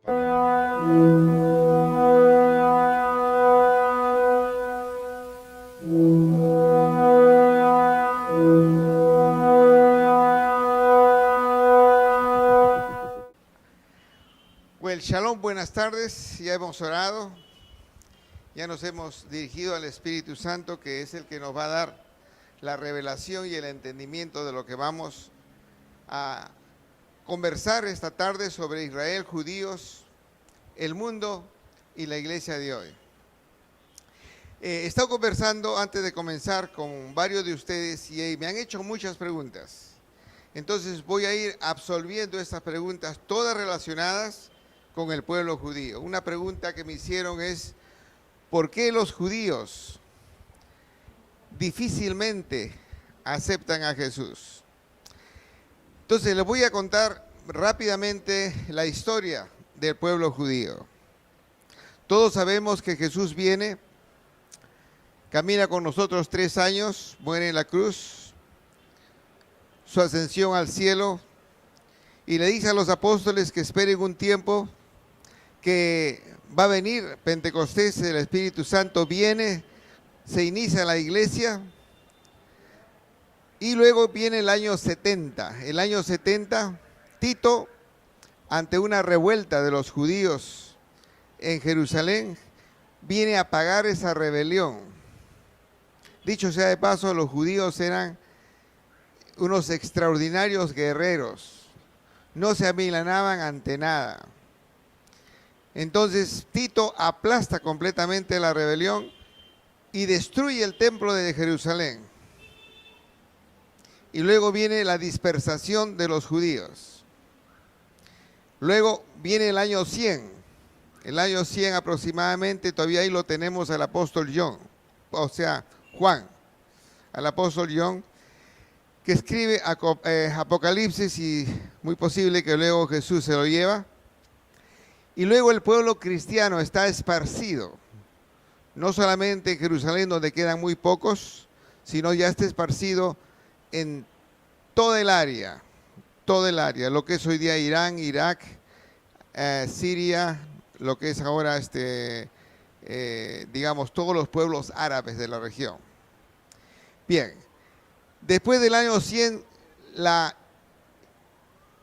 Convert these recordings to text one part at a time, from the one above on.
Well, shalom, buenas tardes. Ya hemos orado, ya nos hemos dirigido al Espíritu Santo, que es el que nos va a dar la revelación y el entendimiento de lo que vamos a conversar esta tarde sobre Israel, judíos, el mundo y la iglesia de hoy. He estado conversando antes de comenzar con varios de ustedes y me han hecho muchas preguntas. Entonces voy a ir absolviendo estas preguntas, todas relacionadas con el pueblo judío. Una pregunta que me hicieron es: ¿por qué los judíos difícilmente aceptan a Jesús? Entonces les voy a contar rápidamente la historia del pueblo judío. Todos sabemos que Jesús viene, camina con nosotros 3 años, muere en la cruz, su ascensión al cielo, y le dice a los apóstoles que esperen un tiempo, que va a venir Pentecostés, el Espíritu Santo viene, se inicia la iglesia, y luego viene el año 70. El año 70, Tito, ante una revuelta de los judíos en Jerusalén, viene a apagar esa rebelión. Dicho sea de paso, los judíos eran unos extraordinarios guerreros, no se amilanaban ante nada. Entonces Tito aplasta completamente la rebelión y destruye el templo de Jerusalén. Y luego viene la dispersación de los judíos. Luego viene el año 100. El año 100 aproximadamente, todavía ahí lo tenemos al apóstol Juan, al apóstol John, que escribe Apocalipsis, y muy posible que luego Jesús se lo lleva. Y luego el pueblo cristiano está esparcido, no solamente en Jerusalén, donde quedan muy pocos, sino ya está esparcido en todo el área, lo que es hoy día Irán, Irak, Siria, lo que es ahora, digamos, todos los pueblos árabes de la región. Bien, después del año 100, la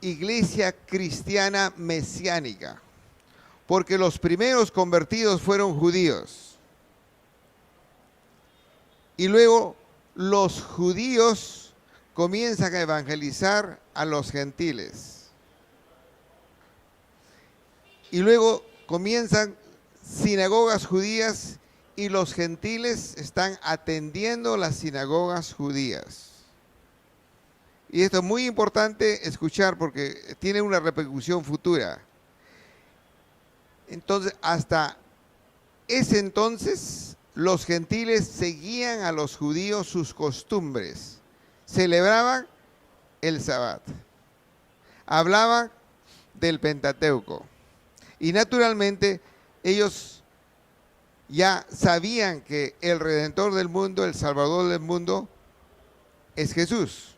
iglesia cristiana mesiánica, porque los primeros convertidos fueron judíos. Y luego los judíos comienzan a evangelizar a los gentiles. Y luego comienzan sinagogas judías y los gentiles están atendiendo las sinagogas judías. Y esto es muy importante escuchar porque tiene una repercusión futura. Entonces, hasta ese entonces, los gentiles seguían a los judíos sus costumbres, celebraban el Sabbat, hablaban del Pentateuco, y naturalmente ellos ya sabían que el Redentor del mundo, el Salvador del mundo, es Jesús.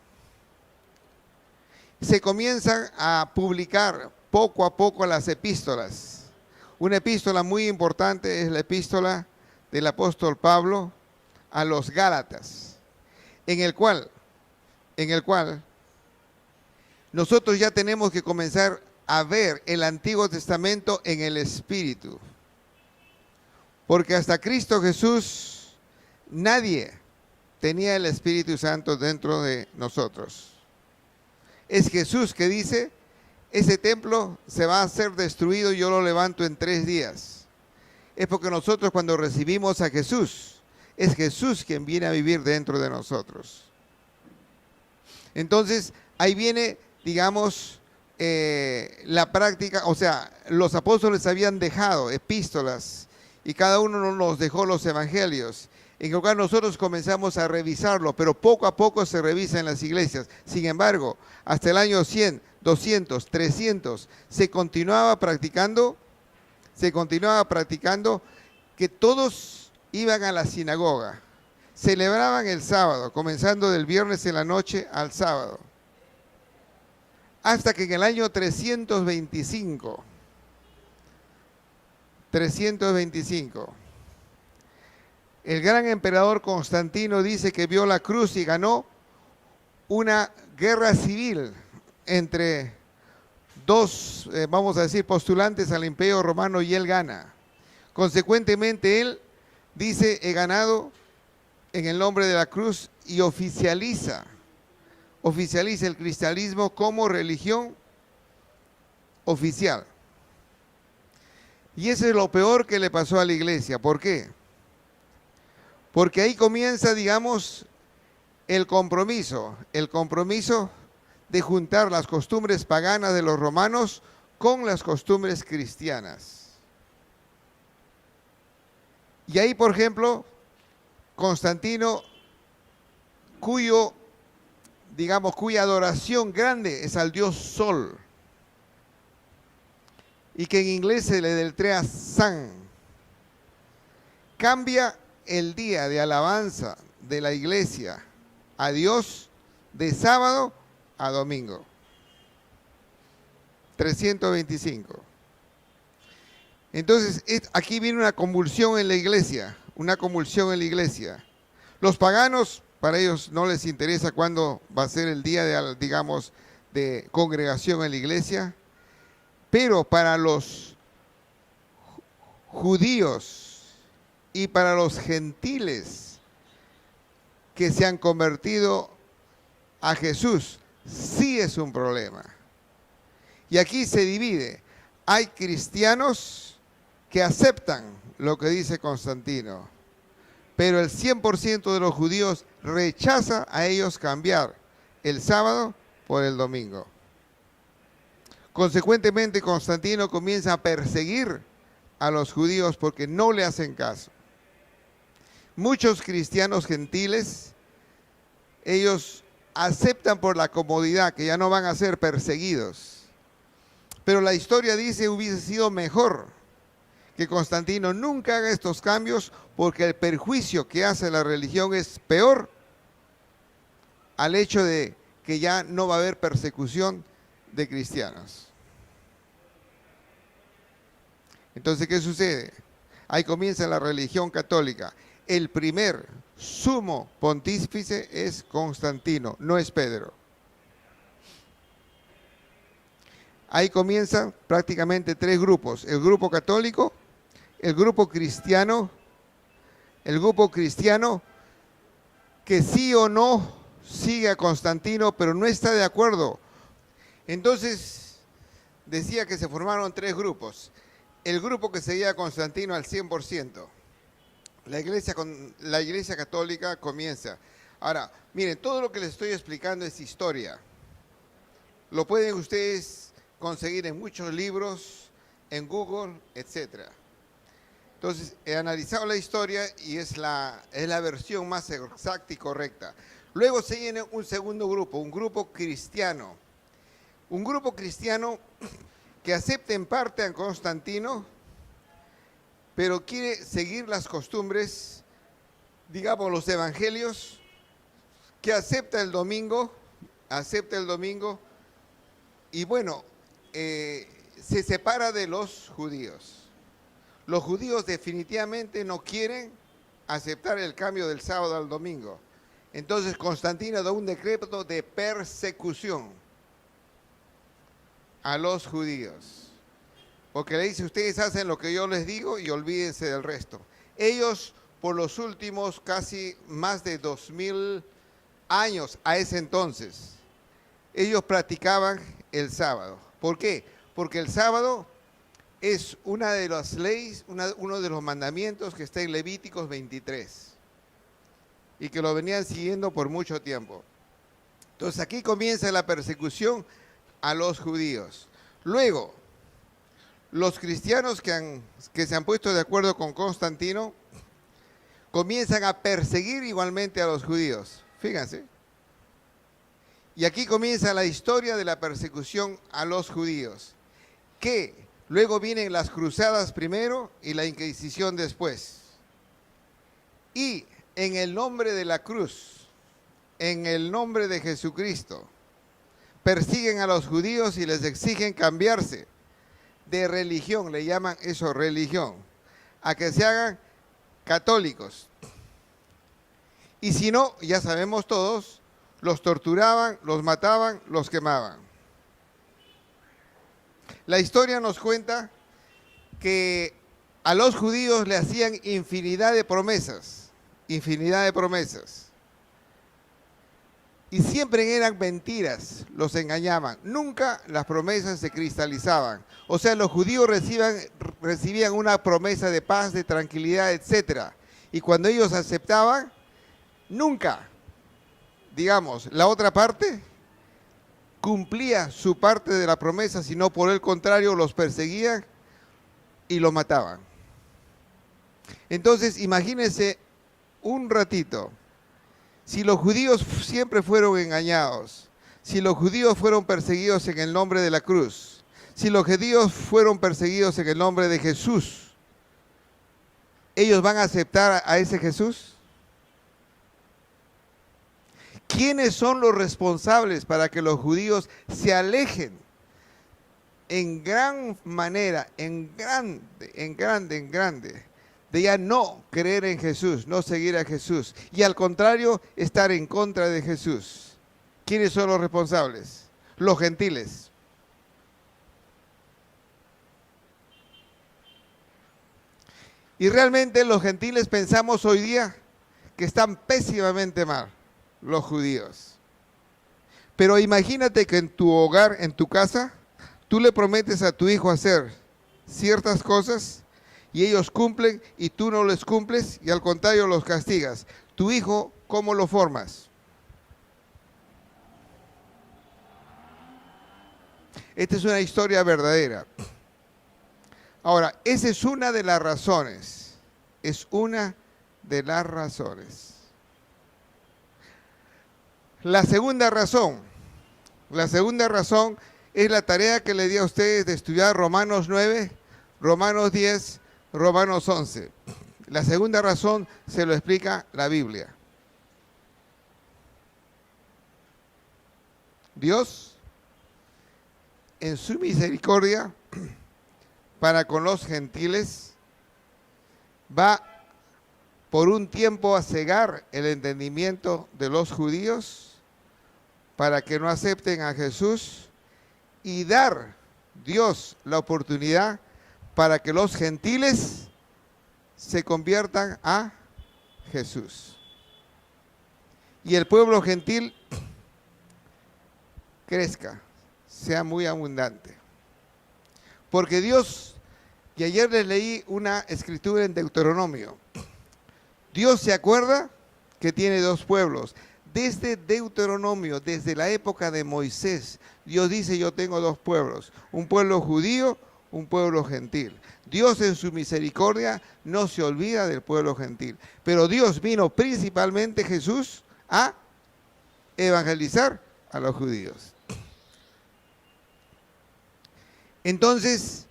Se comienzan a publicar poco a poco las epístolas. Una epístola muy importante es la epístola del apóstol Pablo a los Gálatas, en el cual nosotros ya tenemos que comenzar a ver el Antiguo Testamento en el Espíritu. Porque hasta Cristo Jesús nadie tenía el Espíritu Santo dentro de nosotros. Es Jesús que dice: ese templo se va a ser destruido y yo lo levanto en 3 días. Es porque nosotros, cuando recibimos a Jesús, es Jesús quien viene a vivir dentro de nosotros. Entonces, ahí viene, digamos, la práctica, o sea, los apóstoles habían dejado epístolas y cada uno nos dejó los evangelios. En el cual nosotros comenzamos a revisarlo, pero poco a poco se revisa en las iglesias. Sin embargo, hasta el año 100, 200, 300, se continuaba practicando que todos iban a la sinagoga, celebraban el sábado, comenzando del viernes en la noche al sábado, hasta que en el año 325 325. El gran emperador Constantino dice que vio la cruz y ganó una guerra civil entre dos, vamos a decir, postulantes al Imperio Romano, y él gana. Consecuentemente, él dice: he ganado en el nombre de la cruz, y oficializa el cristianismo como religión oficial. Y eso es lo peor que le pasó a la iglesia. ¿Por qué? Porque ahí comienza, digamos, el compromiso de juntar las costumbres paganas de los romanos con las costumbres cristianas. Y ahí, por ejemplo, Constantino, cuya adoración grande es al dios Sol, y que en inglés se le deletrea Sun, cambia el día de alabanza de la iglesia a Dios de sábado a domingo. 325. Entonces, aquí viene una convulsión en la iglesia, Los paganos, para ellos no les interesa cuándo va a ser el día de congregación en la iglesia, pero para los judíos y para los gentiles que se han convertido a Jesús, sí es un problema. Y aquí se divide. Hay cristianos que aceptan lo que dice Constantino, pero el 100% de los judíos rechaza a ellos cambiar el sábado por el domingo. Consecuentemente, Constantino comienza a perseguir a los judíos porque no le hacen caso. Muchos cristianos gentiles, ellos aceptan por la comodidad que ya no van a ser perseguidos. Pero la historia dice: hubiese sido mejor que Constantino nunca haga estos cambios, porque el perjuicio que hace la religión es peor al hecho de que ya no va a haber persecución de cristianos. Entonces, ¿qué sucede? Ahí comienza la religión católica. El primer sumo pontífice es Constantino, no es Pedro. Ahí comienzan prácticamente tres grupos: el grupo católico, el grupo cristiano que sí o no sigue a Constantino, pero no está de acuerdo. Entonces, decía que se formaron tres grupos. El grupo que seguía a Constantino al 100%. La iglesia católica comienza. Ahora, miren, todo lo que les estoy explicando es historia. Lo pueden ustedes conseguir en muchos libros, en Google, etc. Entonces, he analizado la historia y es la versión más exacta y correcta. Luego se viene un segundo grupo, un grupo cristiano. Un grupo cristiano que acepta en parte a Constantino, pero quiere seguir las costumbres, digamos los evangelios, que acepta el domingo, y bueno, se separa de los judíos. Los judíos definitivamente no quieren aceptar el cambio del sábado al domingo. Entonces Constantino da un decreto de persecución a los judíos, porque le dice: ustedes hacen lo que yo les digo y olvídense del resto. Ellos, por los últimos casi más de 2000 años a ese entonces, ellos practicaban el sábado. ¿Por qué? Porque el sábado es una de las leyes, uno de los mandamientos que está en Levíticos 23 y que lo venían siguiendo por mucho tiempo. Entonces aquí comienza la persecución a los judíos. Luego, los cristianos que se han puesto de acuerdo con Constantino comienzan a perseguir igualmente a los judíos. Fíjense. Y aquí comienza la historia de la persecución a los judíos, que luego vienen las cruzadas primero y la Inquisición después. Y en el nombre de la cruz, en el nombre de Jesucristo, persiguen a los judíos y les exigen cambiarse de religión, le llaman eso religión, a que se hagan católicos. Y si no, ya sabemos todos, los torturaban, los mataban, los quemaban. La historia nos cuenta que a los judíos le hacían infinidad de promesas, infinidad de promesas. Y siempre eran mentiras, los engañaban. Nunca las promesas se cristalizaban. O sea, los judíos recibían una promesa de paz, de tranquilidad, etc. Y cuando ellos aceptaban, nunca, digamos, la otra parte cumplía su parte de la promesa, sino por el contrario los perseguían y los mataban. Entonces, imagínense un ratito. Si los judíos siempre fueron engañados, si los judíos fueron perseguidos en el nombre de la cruz, si los judíos fueron perseguidos en el nombre de Jesús, ¿ellos van a aceptar a ese Jesús? ¿Quiénes son los responsables para que los judíos se alejen en gran manera, en grande, de ya no creer en Jesús, no seguir a Jesús, y al contrario, estar en contra de Jesús? ¿Quiénes son los responsables? Los gentiles. Y realmente los gentiles pensamos hoy día que están pésimamente mal los judíos. Pero imagínate que en tu hogar, en tu casa, tú le prometes a tu hijo hacer ciertas cosas y ellos cumplen y tú no les cumples y al contrario los castigas. Tu hijo, ¿cómo lo formas? Esta es una historia verdadera. Ahora, esa es una de las razones. Es una de las razones. La segunda razón es la tarea que le di a ustedes de estudiar Romanos 9, Romanos 10, Romanos 11. La segunda razón se lo explica la Biblia. Dios, en su misericordia para con los gentiles, va por un tiempo a cegar el entendimiento de los judíos para que no acepten a Jesús y dar Dios la oportunidad para que los gentiles se conviertan a Jesús. Y el pueblo gentil crezca, sea muy abundante. Porque Dios, y ayer les leí una escritura en Deuteronomio, Dios se acuerda que tiene dos pueblos. Desde Deuteronomio, desde la época de Moisés, Dios dice: yo tengo dos pueblos, un pueblo judío, un pueblo gentil. Dios en su misericordia no se olvida del pueblo gentil. Pero Dios vino principalmente, Jesús, a evangelizar a los judíos. Entonces,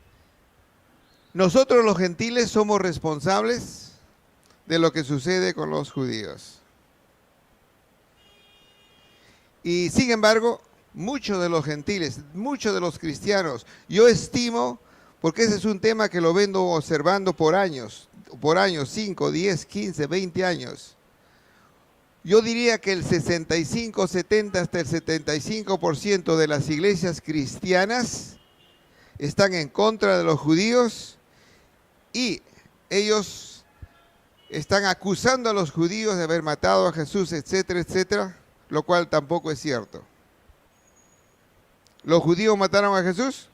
nosotros los gentiles somos responsables de lo que sucede con los judíos. Y sin embargo, muchos de los gentiles, muchos de los cristianos, yo estimo, porque ese es un tema que lo vengo observando por años, 5, 10, 15, 20 años. Yo diría que el 65, 70, hasta el 75% de las iglesias cristianas están en contra de los judíos y ellos están acusando a los judíos de haber matado a Jesús, etcétera, etcétera, lo cual tampoco es cierto. ¿Los judíos mataron a Jesús?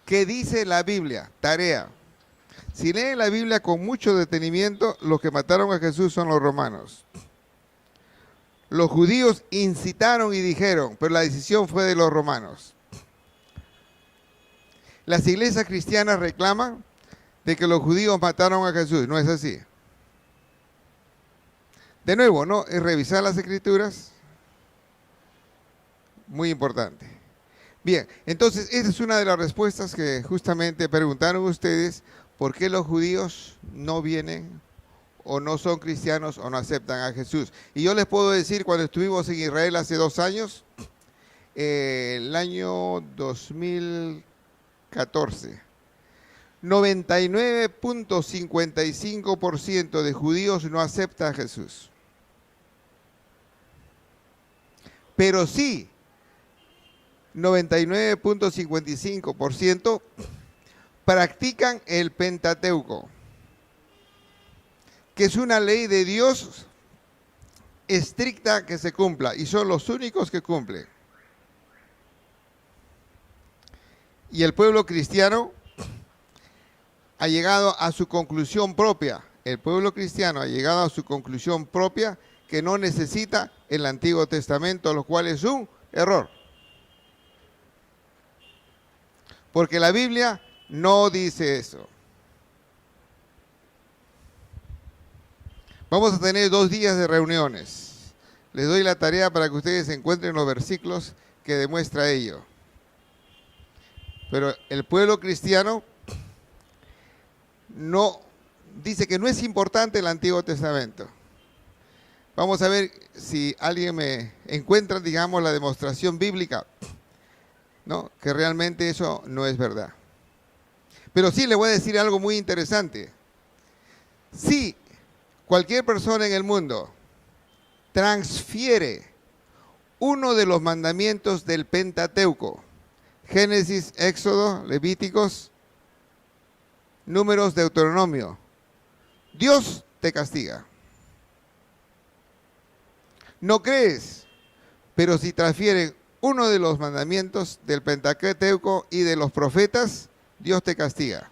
¿Qué dice la Biblia? Tarea. Si leen la Biblia con mucho detenimiento, los que mataron a Jesús son los romanos. Los judíos incitaron y dijeron, pero la decisión fue de los romanos. Las iglesias cristianas reclaman de que los judíos mataron a Jesús. No es así. De nuevo, ¿no? Es revisar las escrituras. Muy importante. Bien, entonces esa es una de las respuestas que justamente preguntaron ustedes: ¿por qué los judíos no vienen o no son cristianos o no aceptan a Jesús? Y yo les puedo decir, cuando estuvimos en Israel hace 2 años, el año 2014. 99.55% de judíos no acepta a Jesús. Pero sí, 99.55% practican el Pentateuco, que es una ley de Dios estricta que se cumpla, y son los únicos que cumplen. Y el pueblo cristiano ha llegado a su conclusión propia. El pueblo cristiano ha llegado a su conclusión propia que no necesita el Antiguo Testamento, lo cual es un error. Porque la Biblia no dice eso. Vamos a tener 2 días de reuniones. Les doy la tarea para que ustedes encuentren los versículos que demuestra ello. Pero el pueblo cristiano no dice que no es importante el Antiguo Testamento. Vamos a ver si alguien me encuentra, digamos, la demostración bíblica, ¿no? Que realmente eso no es verdad. Pero sí le voy a decir algo muy interesante. Si cualquier persona en el mundo transfiere uno de los mandamientos del Pentateuco, Génesis, Éxodo, Levíticos, Números, Deuteronomio, Dios te castiga. No crees, pero si transfieren uno de los mandamientos del Pentateuco y de los profetas, Dios te castiga.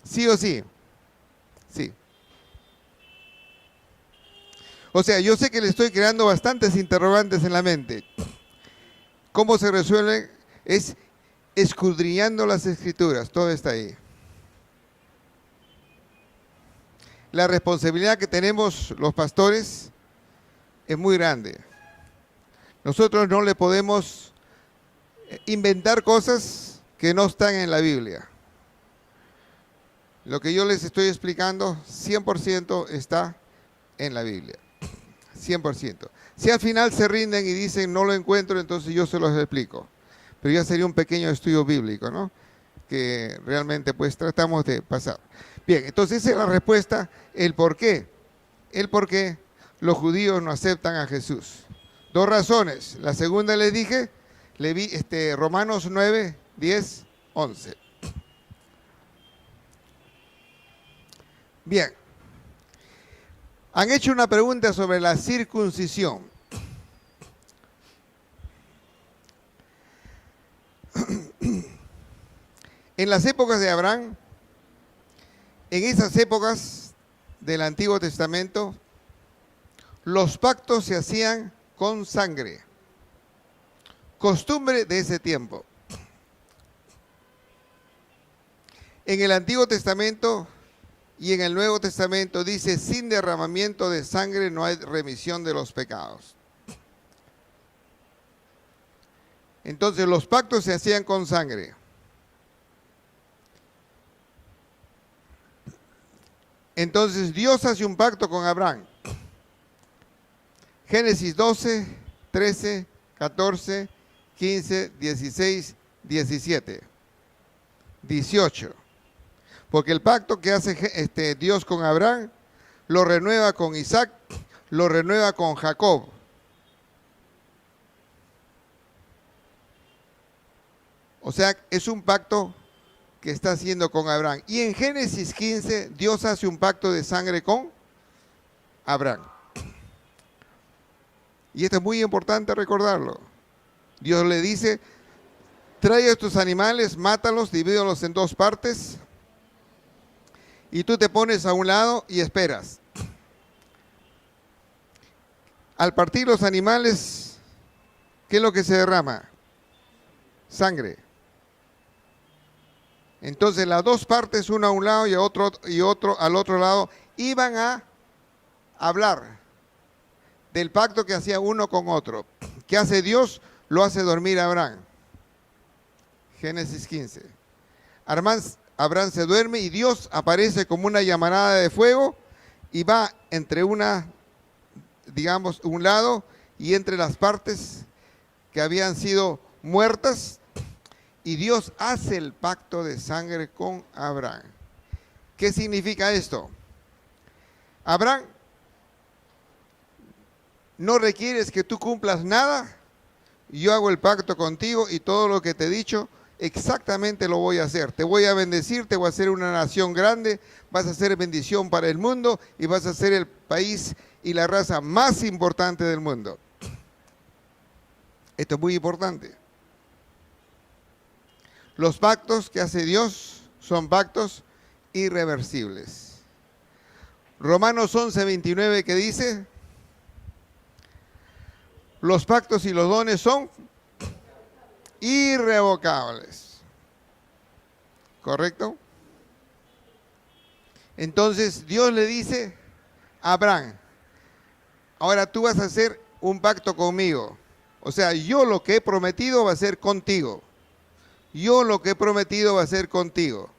¿Sí o sí? Sí. O sea, yo sé que le estoy creando bastantes interrogantes en la mente. ¿Cómo se resuelve? Es escudriñando las Escrituras, todo está ahí. La responsabilidad que tenemos los pastores es muy grande. Nosotros no le podemos inventar cosas que no están en la Biblia. Lo que yo les estoy explicando 100% está en la Biblia. 100%. Si al final se rinden y dicen no lo encuentro, entonces yo se los explico. Pero ya sería un pequeño estudio bíblico, ¿no? Que realmente pues tratamos de pasar. Bien, entonces esa es la respuesta, el por qué. El por qué los judíos no aceptan a Jesús. 2 razones. La segunda les dije, Romanos 9, 10, 11. Bien. Han hecho una pregunta sobre la circuncisión. En las épocas de Abraham, en esas épocas del Antiguo Testamento, los pactos se hacían con sangre, costumbre de ese tiempo. En el Antiguo Testamento y en el Nuevo Testamento dice, sin derramamiento de sangre no hay remisión de los pecados. Entonces los pactos se hacían con sangre. Entonces Dios hace un pacto con Abraham. Génesis 12, 13, 14, 15, 16, 17, 18. Porque el pacto que hace Dios con Abraham, lo renueva con Isaac, lo renueva con Jacob. O sea, es un pacto que está haciendo con Abraham. Y en Génesis 15, Dios hace un pacto de sangre con Abraham. Y esto es muy importante recordarlo. Dios le dice, trae estos animales, mátalos, divídelos en 2 partes, y tú te pones a un lado y esperas. Al partir los animales, ¿qué es lo que se derrama? Sangre. Entonces las 2 partes, una a un lado y otro al otro lado, iban a hablar del pacto que hacía uno con otro. ¿Qué hace Dios? Lo hace dormir a Abraham. Génesis 15. Abraham se duerme y Dios aparece como una llamarada de fuego y va entre un lado y entre las partes que habían sido muertas, y Dios hace el pacto de sangre con Abraham. ¿Qué significa esto? Abraham, no requieres que tú cumplas nada, yo hago el pacto contigo y todo lo que te he dicho, exactamente lo voy a hacer. Te voy a bendecir, te voy a hacer una nación grande, vas a ser bendición para el mundo y vas a ser el país y la raza más importante del mundo. Esto es muy importante. Los pactos que hace Dios son pactos irreversibles. Romanos 11:29 que dice, los pactos y los dones son irrevocables. ¿Correcto? Entonces Dios le dice a Abraham, ahora tú vas a hacer un pacto conmigo. O sea, yo lo que he prometido va a ser contigo. Yo lo que he prometido va a ser contigo.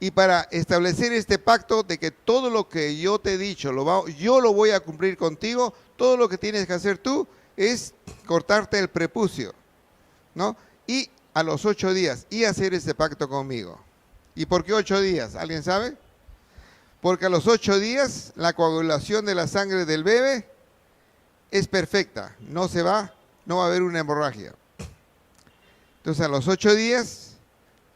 Y para establecer este pacto de que todo lo que yo te he dicho, yo lo voy a cumplir contigo, todo lo que tienes que hacer tú es cortarte el prepucio, ¿no? Y a los 8 días, y hacer este pacto conmigo. ¿Y por qué 8 días? ¿Alguien sabe? Porque a los 8 días la coagulación de la sangre del bebé es perfecta, no va a haber una hemorragia. Entonces a los 8 días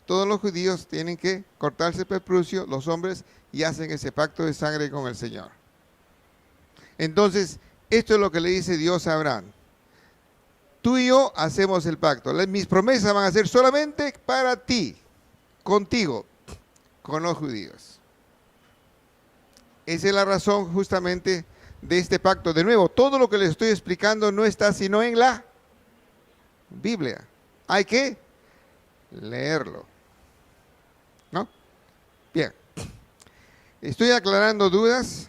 todos los judíos tienen que cortarse el prepucio, los hombres, y hacen ese pacto de sangre con el Señor. Entonces, esto es lo que le dice Dios a Abraham. Tú y yo hacemos el pacto. Mis promesas van a ser solamente para ti, contigo, con los judíos. Esa es la razón justamente de este pacto. De nuevo, todo lo que les estoy explicando no está sino en la Biblia. Hay que leerlo. ¿No? Bien. Estoy aclarando dudas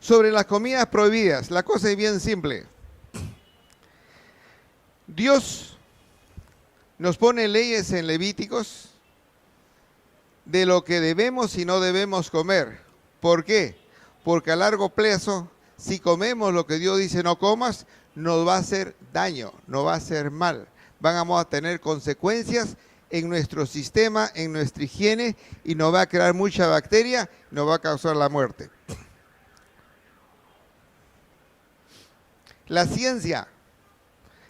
sobre las comidas prohibidas. La cosa es bien simple. Dios nos pone leyes en Levíticos de lo que debemos y no debemos comer. ¿Por qué? Porque a largo plazo, si comemos lo que Dios dice no comas, nos va a hacer daño, nos va a hacer mal. Vamos a tener consecuencias en nuestro sistema, en nuestra higiene, y nos va a crear mucha bacteria, nos va a causar la muerte. La ciencia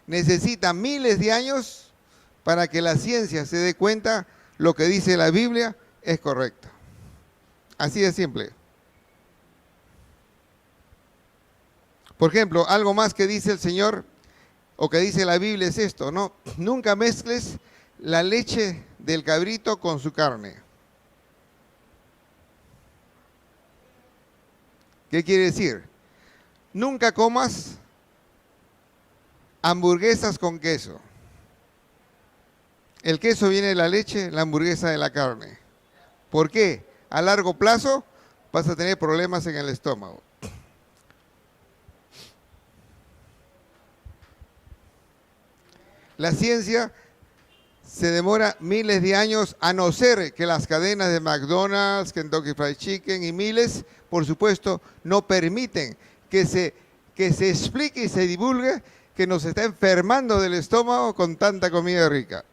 necesita miles de años para que la ciencia se dé cuenta lo que dice la Biblia es correcto. Así de simple. Por ejemplo, algo más que dice el Señor o que dice la Biblia es esto, ¿no? Nunca mezcles la leche del cabrito con su carne. ¿Qué quiere decir? Nunca comas hamburguesas con queso. El queso viene de la leche, la hamburguesa de la carne. ¿Por qué? A largo plazo vas a tener problemas en el estómago. La ciencia se demora miles de años, a no ser que las cadenas de McDonald's, Kentucky Fried Chicken y miles, por supuesto, no permiten que se explique y se divulgue que nos está enfermando del estómago con tanta comida rica.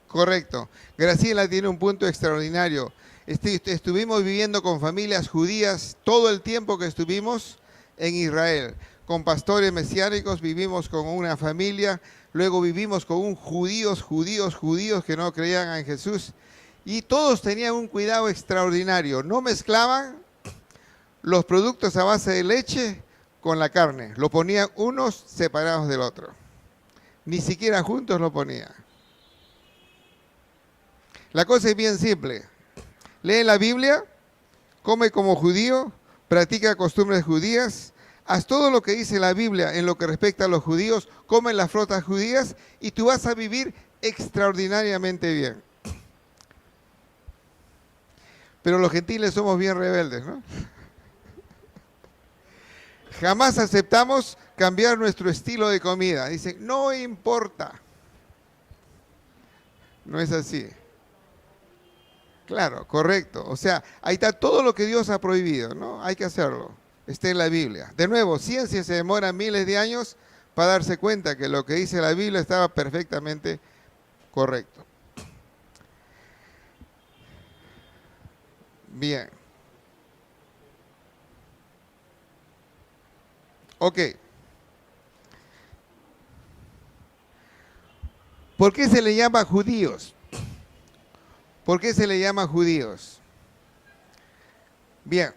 Correcto. Graciela tiene un punto extraordinario. Estuvimos viviendo con familias judías todo el tiempo que estuvimos en Israel. Con pastores mesiánicos vivimos con una familia, luego vivimos con judíos que no creían en Jesús. Y todos tenían un cuidado extraordinario. No mezclaban los productos a base de leche con la carne. Lo ponían unos separados del otro. Ni siquiera juntos lo ponían. La cosa es bien simple. Lee la Biblia, come como judío, practica costumbres judías, haz todo lo que dice la Biblia en lo que respecta a los judíos, come las frutas judías y tú vas a vivir extraordinariamente bien. Pero los gentiles somos bien rebeldes, ¿no? Jamás aceptamos cambiar nuestro estilo de comida. Dicen, no importa. No es así. Claro, correcto. O sea, ahí está todo lo que Dios ha prohibido, ¿no? Hay que hacerlo. Está en la Biblia. De nuevo, ciencia se demora miles de años para darse cuenta que lo que dice la Biblia estaba perfectamente correcto. Bien. Ok. ¿Por qué se le llama judíos? ¿Por qué se le llama judíos? Bien.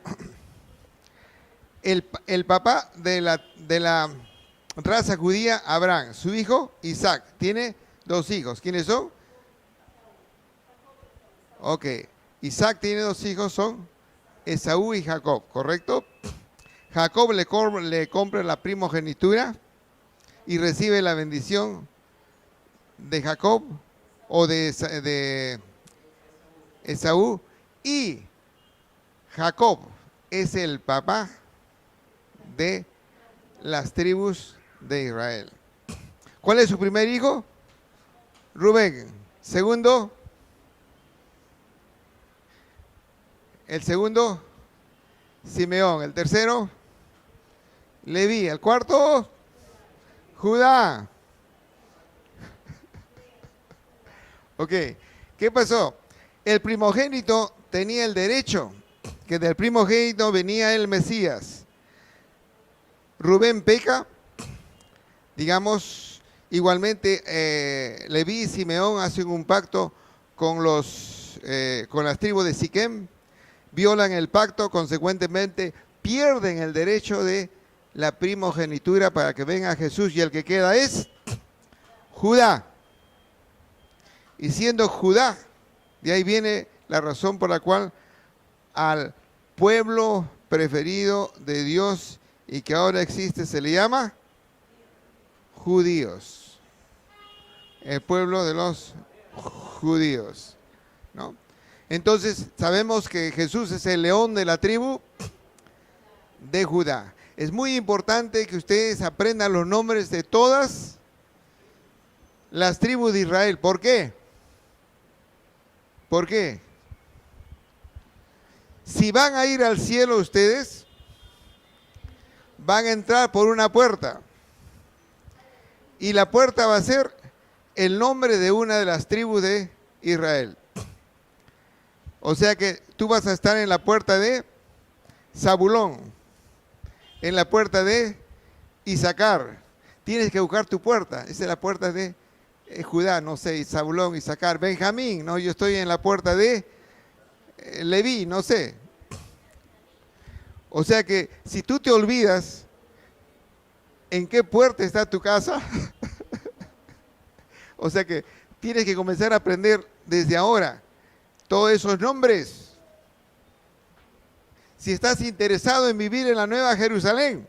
El papá de la raza judía, Abraham, su hijo, Isaac, tiene dos hijos. ¿Quiénes son? Ok. Isaac tiene dos hijos, son Esaú y Jacob, ¿correcto? Jacob le compra la primogenitura y recibe la bendición de Jacob o de Esaú, y Jacob es el papá de las tribus de Israel. ¿Cuál es su primer hijo? Rubén. Segundo, el segundo, Simeón. El tercero, Leví. El cuarto, Judá. Ok, ¿qué pasó? El primogénito tenía el derecho, que del primogénito venía el Mesías. Rubén peca, digamos, igualmente Leví y Simeón hacen un pacto con las tribus de Siquem, violan el pacto, consecuentemente pierden el derecho de la primogenitura para que venga Jesús, y el que queda es Judá. Y siendo Judá, de ahí viene la razón por la cual al pueblo preferido de Dios y que ahora existe se le llama judíos. El pueblo de los judíos, ¿no? Entonces sabemos que Jesús es el león de la tribu de Judá. Es muy importante que ustedes aprendan los nombres de todas las tribus de Israel. ¿Por qué? ¿Por qué? Si van a ir al cielo ustedes, van a entrar por una puerta. Y la puerta va a ser el nombre de una de las tribus de Israel. O sea que tú vas a estar en la puerta de Zabulón, en la puerta de Isaacar. Tienes que buscar tu puerta. Esa es la puerta de Judá, no sé, Zabulón, Isaacar, Benjamín, no, yo estoy en la puerta de Leví, no sé. O sea que si tú te olvidas en qué puerta está tu casa, o sea que tienes que comenzar a aprender desde ahora todos esos nombres. Si estás interesado en vivir en la Nueva Jerusalén,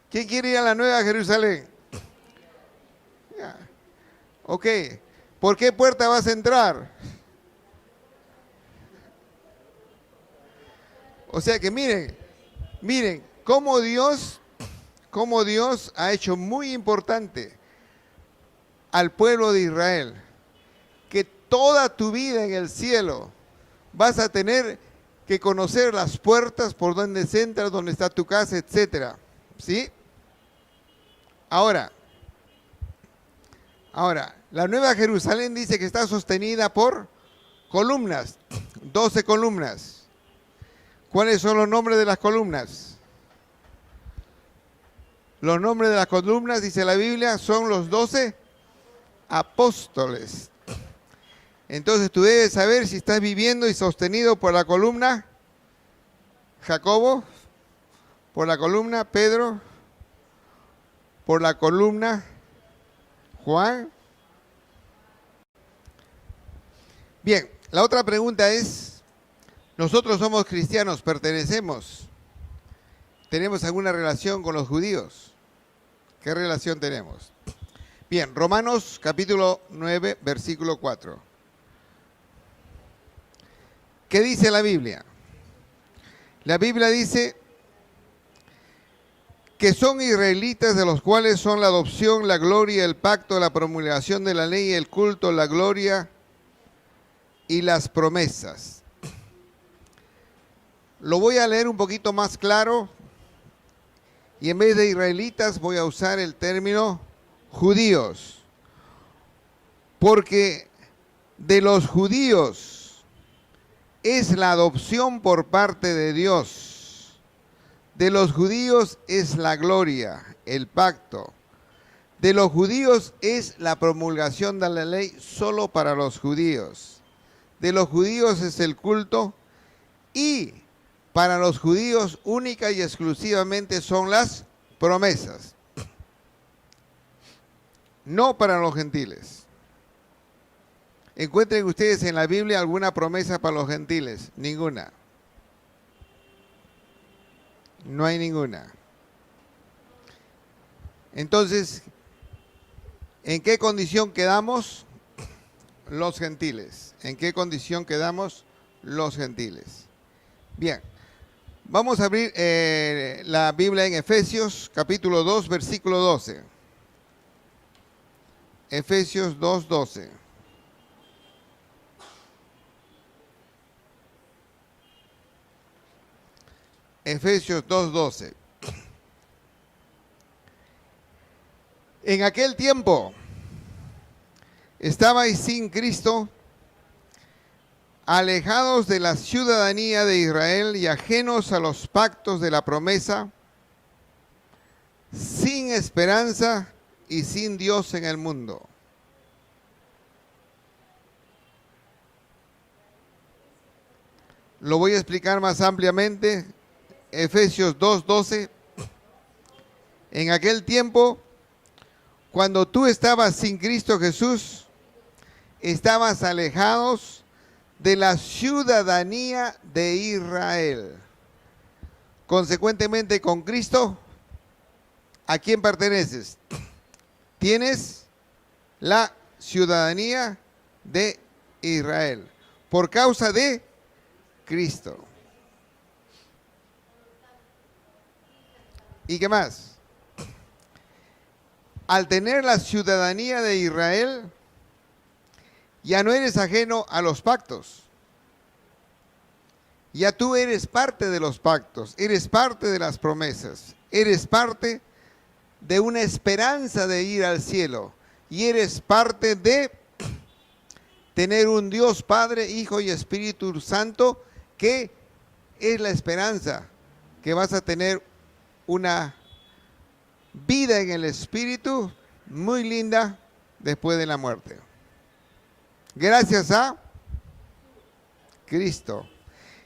¿quién quiere ir a la Nueva Jerusalén? Ya. Ok, ¿por qué puerta vas a entrar? O sea que miren, cómo Dios ha hecho muy importante al pueblo de Israel, que toda tu vida en el cielo vas a tener que conocer las puertas por donde se entra, donde está tu casa, etcétera. ¿Sí? Ahora, la Nueva Jerusalén dice que está sostenida por columnas, 12 columnas. ¿Cuáles son los nombres de las columnas? Los nombres de las columnas, dice la Biblia, son los 12 apóstoles. Entonces tú debes saber si estás viviendo y sostenido por la columna Jacobo, por la columna Pedro, por la columna Juan. Bien, la otra pregunta es, nosotros somos cristianos, pertenecemos, ¿tenemos alguna relación con los judíos? ¿Qué relación tenemos? Bien, Romanos capítulo 9, versículo 4. ¿Qué dice la Biblia? La Biblia dice que son israelitas, de los cuales son la adopción, la gloria, el pacto, la promulgación de la ley, el culto, la gloria y las promesas. Lo voy a leer un poquito más claro y en vez de israelitas voy a usar el término judíos, porque de los judíos es la adopción por parte de Dios. De los judíos es la gloria, el pacto. De los judíos es la promulgación de la ley solo para los judíos. De los judíos es el culto y para los judíos única y exclusivamente son las promesas. No para los gentiles. ¿Encuentren ustedes en la Biblia alguna promesa para los gentiles? Ninguna. No hay ninguna. Entonces, ¿en qué condición quedamos los gentiles? ¿En qué condición quedamos los gentiles? Bien, vamos a abrir la Biblia en Efesios capítulo 2, versículo 12. Efesios 2, 12. Efesios 2:12. En aquel tiempo estabais sin Cristo, alejados de la ciudadanía de Israel y ajenos a los pactos de la promesa, sin esperanza y sin Dios en el mundo. Lo voy a explicar más ampliamente. Efesios 2:12, en aquel tiempo, cuando tú estabas sin Cristo Jesús, estabas alejados de la ciudadanía de Israel. Consecuentemente, con Cristo, ¿a quién perteneces? Tienes la ciudadanía de Israel, por causa de Cristo. ¿Y qué más? Al tener la ciudadanía de Israel, ya no eres ajeno a los pactos. Ya tú eres parte de los pactos, eres parte de las promesas, eres parte de una esperanza de ir al cielo y eres parte de tener un Dios Padre, Hijo y Espíritu Santo, que es la esperanza que vas a tener una vida en el Espíritu muy linda después de la muerte. Gracias a Cristo.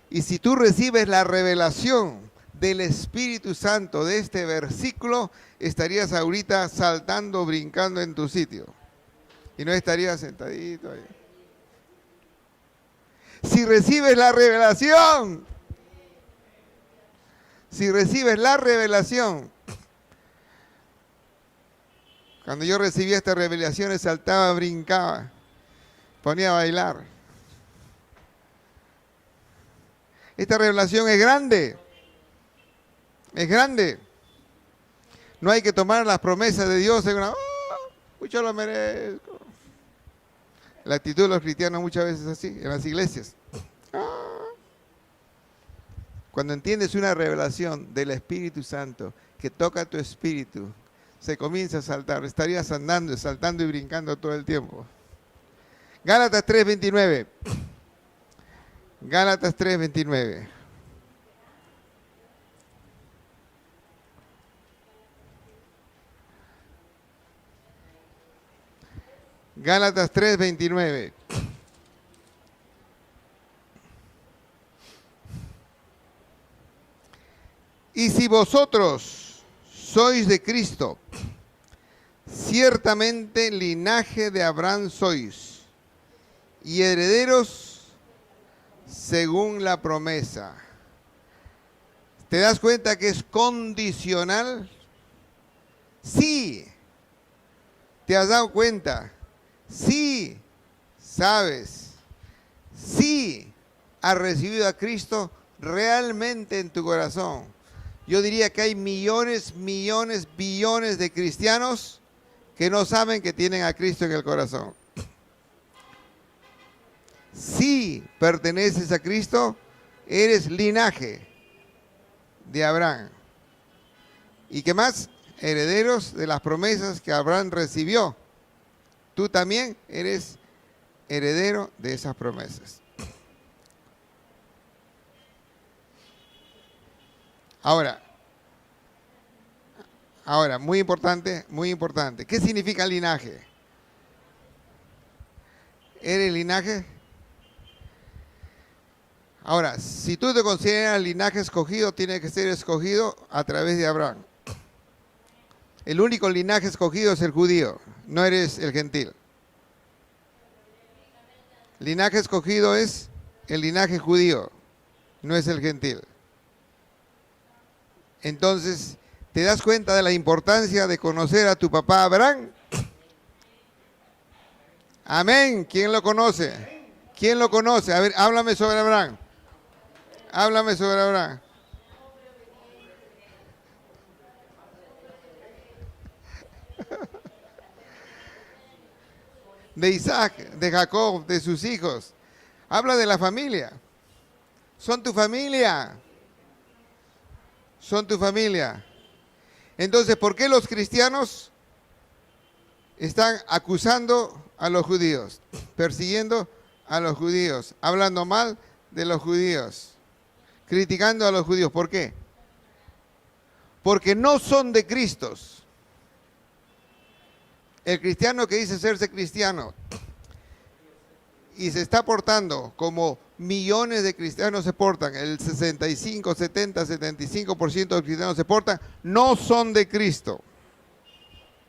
Y si tú recibes la revelación del Espíritu Santo de este versículo, estarías ahorita saltando, brincando en tu sitio. Y no estarías sentadito ahí. Si recibes la revelación, si recibes la revelación. Cuando yo recibía estas revelaciones, saltaba, brincaba, ponía a bailar. Esta revelación es grande. Es grande. No hay que tomar las promesas de Dios en una, yo lo merezco. La actitud de los cristianos muchas veces es así, en las iglesias. Cuando entiendes una revelación del Espíritu Santo que toca tu espíritu, se comienza a saltar. Estarías andando, saltando y brincando todo el tiempo. Gálatas 3:29. Gálatas 3:29. Gálatas 3:29. Y si vosotros sois de Cristo, ciertamente linaje de Abraham sois, y herederos según la promesa. ¿Te das cuenta que es condicional? Sí. ¿Te has dado cuenta? Sí. ¿Sabes? Sí. ¿Has recibido a Cristo realmente en tu corazón? Yo diría que hay millones, billones de cristianos que no saben que tienen a Cristo en el corazón. Si perteneces a Cristo, eres linaje de Abraham. ¿Y qué más? Herederos de las promesas que Abraham recibió. Tú también eres heredero de esas promesas. Ahora, muy importante, muy importante. ¿Qué significa linaje? ¿Eres linaje? Ahora, si tú te consideras linaje escogido, tiene que ser escogido a través de Abraham. El único linaje escogido es el judío, no eres el gentil. Linaje escogido es el linaje judío, no es el gentil. Entonces, ¿te das cuenta de la importancia de conocer a tu papá Abraham? Amén. ¿Quién lo conoce? ¿Quién lo conoce? A ver, háblame sobre Abraham. Háblame sobre Abraham. De Isaac, de Jacob, de sus hijos. Habla de la familia. Son tu familia. Son tu familia. Entonces, ¿por qué los cristianos están acusando a los judíos, persiguiendo a los judíos, hablando mal de los judíos, criticando a los judíos? ¿Por qué? Porque no son de Cristo. El cristiano que dice serse cristiano y se está portando como millones de cristianos se portan, el 65, 70, 75% de los cristianos se portan, no son de Cristo.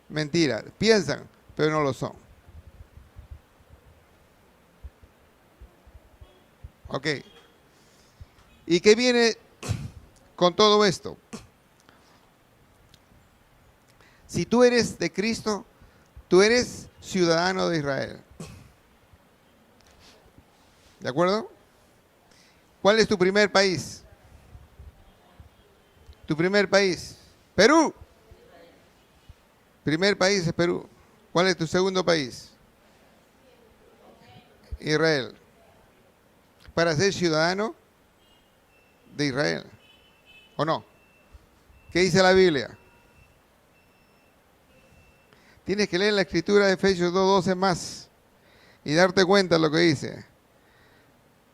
Mentira, piensan, pero no lo son. Ok. ¿Y qué viene con todo esto? Si tú eres de Cristo, tú eres ciudadano de Israel. ¿De acuerdo? ¿Cuál es tu primer país? Tu primer país. Perú. Primer país es Perú. ¿Cuál es tu segundo país? Israel. Para ser ciudadano de Israel. ¿O no? ¿Qué dice la Biblia? Tienes que leer la escritura de Efesios 2:12 más y darte cuenta de lo que dice.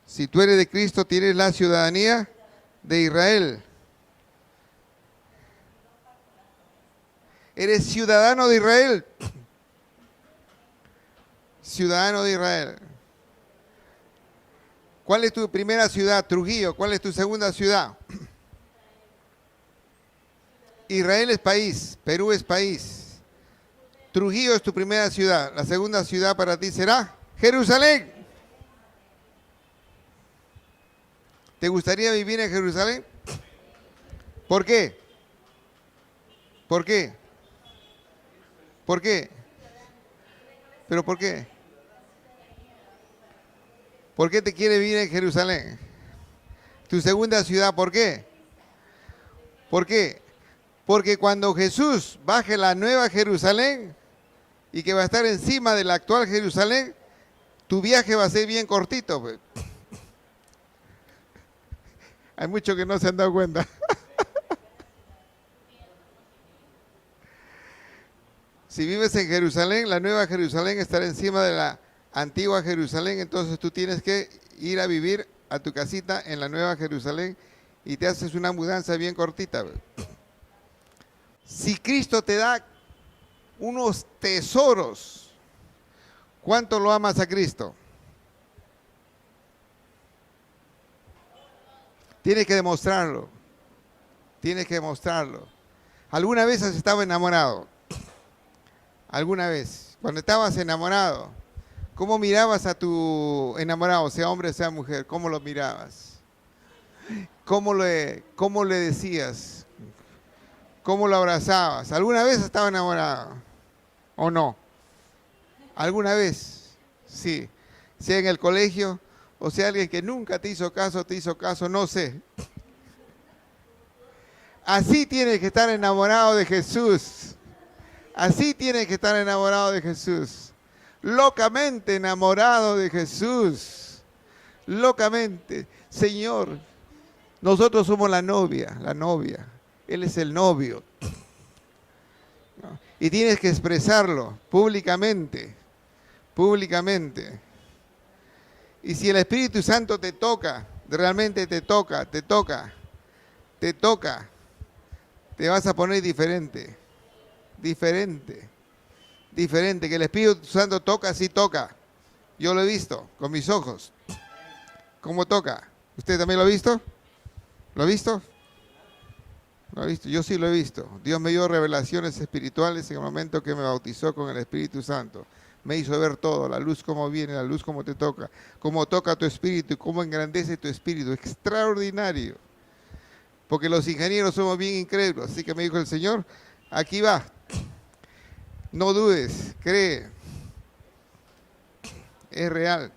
Si tú eres de Cristo, tienes la ciudadanía de Israel. Eres ciudadano de Israel. Ciudadano de Israel. ¿Cuál es tu primera ciudad? Trujillo. ¿Cuál es tu segunda ciudad? Israel es país, Perú es país. Trujillo es tu primera ciudad. La segunda ciudad para ti será Jerusalén. ¿Te gustaría vivir en Jerusalén? ¿Por qué? ¿Por qué? ¿Por qué? ¿Pero por qué? ¿Por qué te quiere vivir en Jerusalén? Tu segunda ciudad, ¿por qué? ¿Por qué? Porque cuando Jesús baje la nueva Jerusalén y que va a estar encima de la actual Jerusalén, tu viaje va a ser bien cortito. Pues. Hay muchos que no se han dado cuenta. Si vives en Jerusalén, la nueva Jerusalén estará encima de la antigua Jerusalén, entonces tú tienes que ir a vivir a tu casita en la nueva Jerusalén y te haces una mudanza bien cortita. Si Cristo te da unos tesoros, ¿cuánto lo amas a Cristo? Tienes que demostrarlo. Tienes que demostrarlo. ¿Alguna vez has estado enamorado? ¿Alguna vez? Cuando estabas enamorado, ¿cómo mirabas a tu enamorado, sea hombre, sea mujer? ¿Cómo lo mirabas? ¿Cómo le decías? ¿Cómo lo abrazabas? ¿Alguna vez estaba enamorado? ¿O no? ¿Alguna vez? Sí. Sea en el colegio, o sea alguien que nunca te hizo caso, no sé. Así tienes que estar enamorado de Jesús. Así tienes que estar enamorado de Jesús. Locamente enamorado de Jesús. Locamente. Señor, nosotros somos la novia. Él es el novio. Y tienes que expresarlo públicamente. Públicamente. Y si el Espíritu Santo te toca, realmente te toca, te vas a poner diferente. Diferente. Que el Espíritu Santo toca, sí toca. Yo lo he visto con mis ojos. ¿Cómo toca? ¿Usted también lo ha visto? ¿Lo ha visto? ¿Lo ha visto? Yo sí lo he visto. Dios me dio revelaciones espirituales en el momento que me bautizó con el Espíritu Santo. Me hizo ver todo, la luz cómo viene, la luz cómo te toca, cómo toca tu espíritu y cómo engrandece tu espíritu. Extraordinario. Porque los ingenieros somos bien incrédulos. Así que me dijo el Señor, aquí va. No dudes, cree. Es real.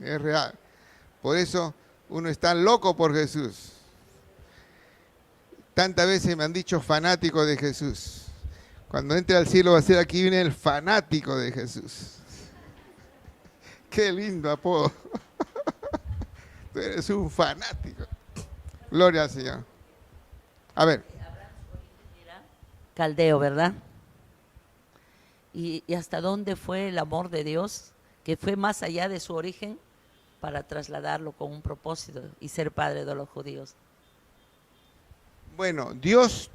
Es real. Por eso uno está loco por Jesús. Tantas veces me han dicho fanático de Jesús. Cuando entre al cielo va a ser aquí viene el fanático de Jesús. Qué lindo apodo. Tú eres un fanático. Gloria al Señor. A ver. Caldeo, ¿verdad? ¿Y hasta dónde fue el amor de Dios, que fue más allá de su origen, para trasladarlo con un propósito y ser padre de los judíos? Bueno, Dios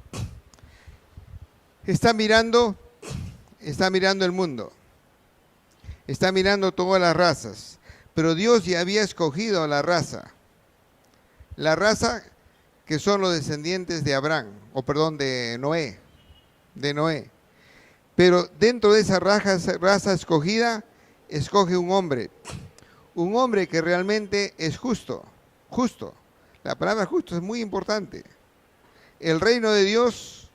está mirando el mundo, está mirando todas las razas, pero Dios ya había escogido la raza que son los descendientes de Abraham, de Noé. Pero dentro de esa raza escogida, escoge un hombre que realmente es justo. La palabra justo es muy importante. El reino de Dios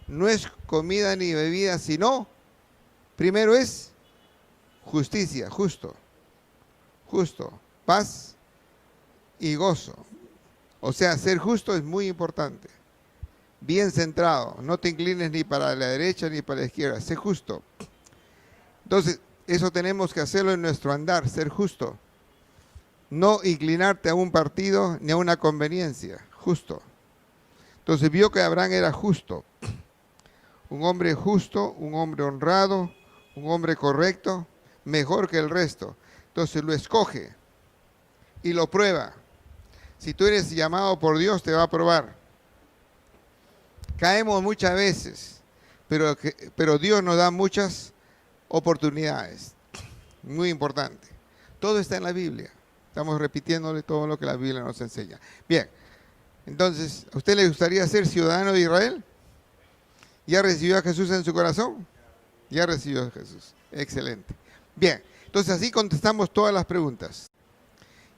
no es comida ni bebida, sino, primero es justicia, justo, paz y gozo. O sea, ser justo es muy importante. Bien centrado, no te inclines ni para la derecha ni para la izquierda, sé justo. Entonces, eso tenemos que hacerlo en nuestro andar, ser justo. No inclinarte a un partido ni a una conveniencia, justo. Entonces vio que Abraham era justo, un hombre justo, un hombre honrado, un hombre correcto, mejor que el resto. Entonces lo escoge y lo prueba. Si tú eres llamado por Dios, te va a probar. Caemos muchas veces, pero Dios nos da muchas oportunidades. Muy importante. Todo está en la Biblia. Estamos repitiéndole todo lo que la Biblia nos enseña. Bien, entonces, ¿a usted le gustaría ser ciudadano de Israel? ¿Ya recibió a Jesús en su corazón? Ya recibió a Jesús. Excelente. Bien, entonces así contestamos todas las preguntas.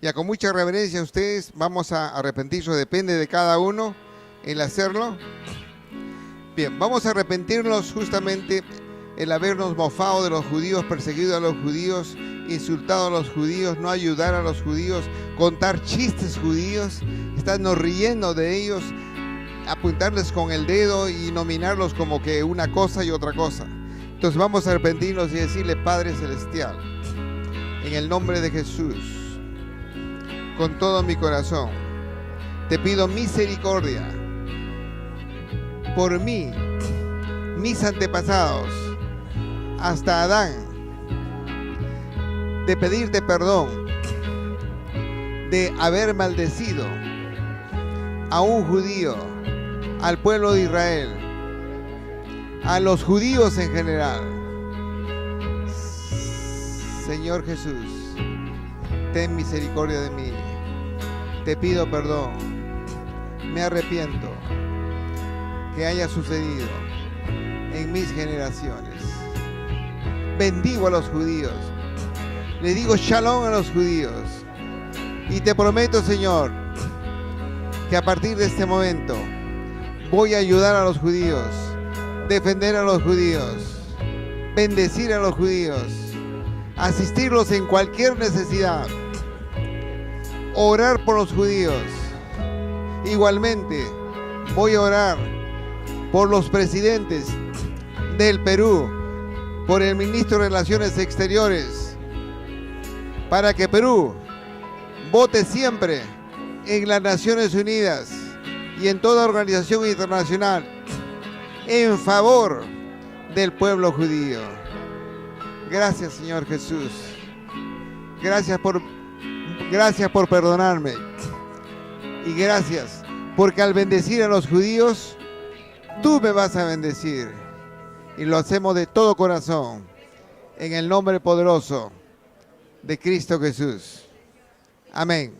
Ya con mucha reverencia a ustedes vamos a arrepentirnos, depende de cada uno el hacerlo. Bien, vamos a arrepentirnos justamente el habernos mofado de los judíos, perseguido a los judíos, insultado a los judíos, no ayudar a los judíos, contar chistes judíos, estarnos riendo de ellos, apuntarles con el dedo y nominarlos como que una cosa y otra cosa. Entonces vamos a arrepentirnos y decirle: Padre Celestial, en el nombre de Jesús, con todo mi corazón, te pido misericordia por mí, mis antepasados, hasta Adán, de pedirte perdón de haber maldecido a un judío, al pueblo de Israel, a los judíos en general. Señor Jesús, ten misericordia de mí, te pido perdón, me arrepiento que haya sucedido en mis generaciones. Bendigo a los judíos, le digo shalom a los judíos y te prometo, Señor, que a partir de este momento voy a ayudar a los judíos, defender a los judíos, bendecir a los judíos, asistirlos en cualquier necesidad, orar por los judíos. Igualmente voy a orar por los presidentes del Perú, por el ministro de Relaciones Exteriores, para que Perú vote siempre en las Naciones Unidas y en toda organización internacional en favor del pueblo judío. Gracias, Señor Jesús. Gracias por perdonarme. Y gracias porque al bendecir a los judíos, tú me vas a bendecir. Y lo hacemos de todo corazón, en el nombre poderoso de Cristo Jesús. Amén.